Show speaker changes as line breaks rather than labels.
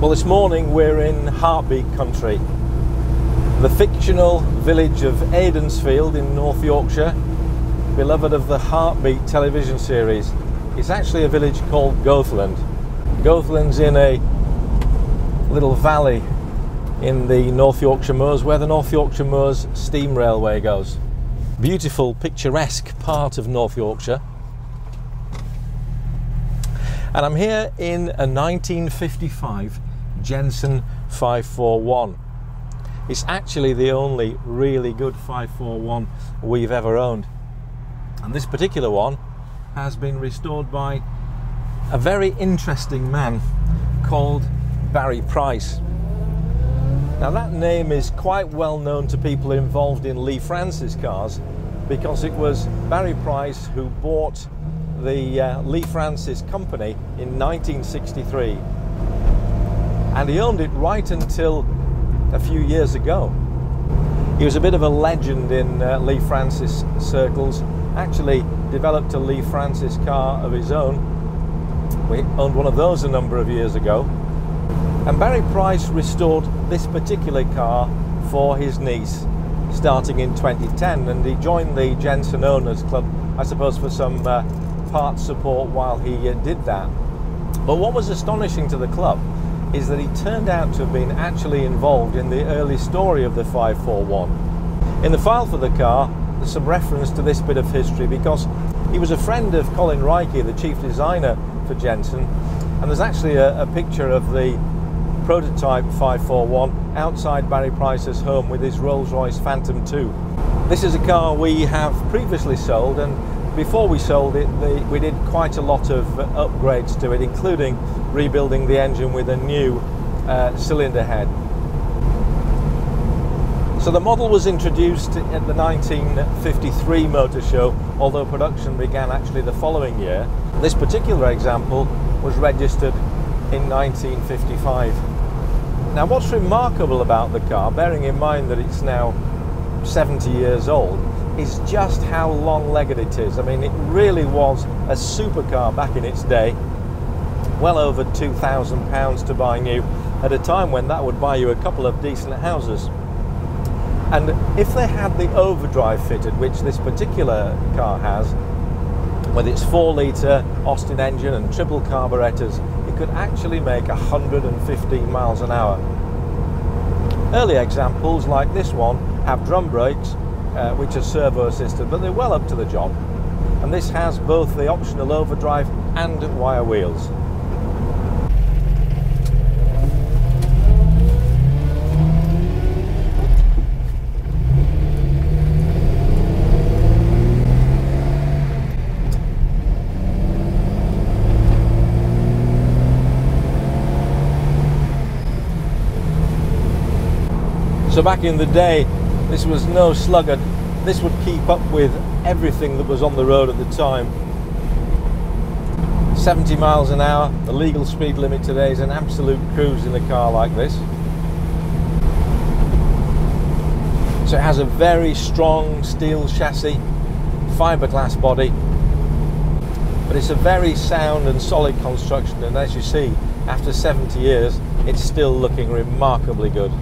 Well, this morning we're in Heartbeat country. The fictional village of Aidensfield in North Yorkshire, beloved of the Heartbeat television series. It's actually a village called Goathland. Goathland's in a little valley in the North Yorkshire Moors where the North Yorkshire Moors steam railway goes. Beautiful, picturesque part of North Yorkshire. And I'm here in a 1955 Jensen 541. It's actually the only really good 541 we've ever owned. And this particular one has been restored by a very interesting man called Barrie Price. Now that name is quite well known to people involved in Lea-Francis cars, because it was Barrie Price who bought the Lea-Francis company in 1963. And he owned it right until a few years ago. He was a bit of a legend in Lea-Francis circles, actually developed a Lea-Francis car of his own. We owned one of those a number of years ago. And Barrie Price restored this particular car for his niece starting in 2010, and he joined the Jensen Owners Club, I suppose, for some part support while he did that. But what was astonishing to the club is that he turned out to have been actually involved in the early story of the 541. In the file for the car, there's some reference to this bit of history because he was a friend of Colin Riekie, the chief designer for Jensen, and there's actually a picture of the prototype 541 outside Barrie Price's home with his Rolls-Royce Phantom II. This is a car we have previously sold, and before we sold it, we did quite a lot of upgrades to it, including rebuilding the engine with a new cylinder head. So the model was introduced at the 1953 motor show, although production began actually the following year. This particular example was registered in 1955. Now what's remarkable about the car, bearing in mind that it's now 70 years old, is just how long-legged it is. I mean, it really was a supercar back in its day. Well over £2,000 to buy new, at a time when that would buy you a couple of decent houses. And if they had the overdrive fitted, which this particular car has, with its 4-litre Austin engine and triple carburetors, it could actually make 115 miles an hour. Early examples like this one have drum brakes, which are servo assisted, but they're well up to the job. And this has both the optional overdrive and wire wheels. So back in the day, this was no sluggard. This would keep up with everything that was on the road at the time. 70 miles an hour, the legal speed limit today, is an absolute cruise in a car like this. So it has a very strong steel chassis, fiberglass body, but it's a very sound and solid construction, and as you see, after 70 years, it's still looking remarkably good.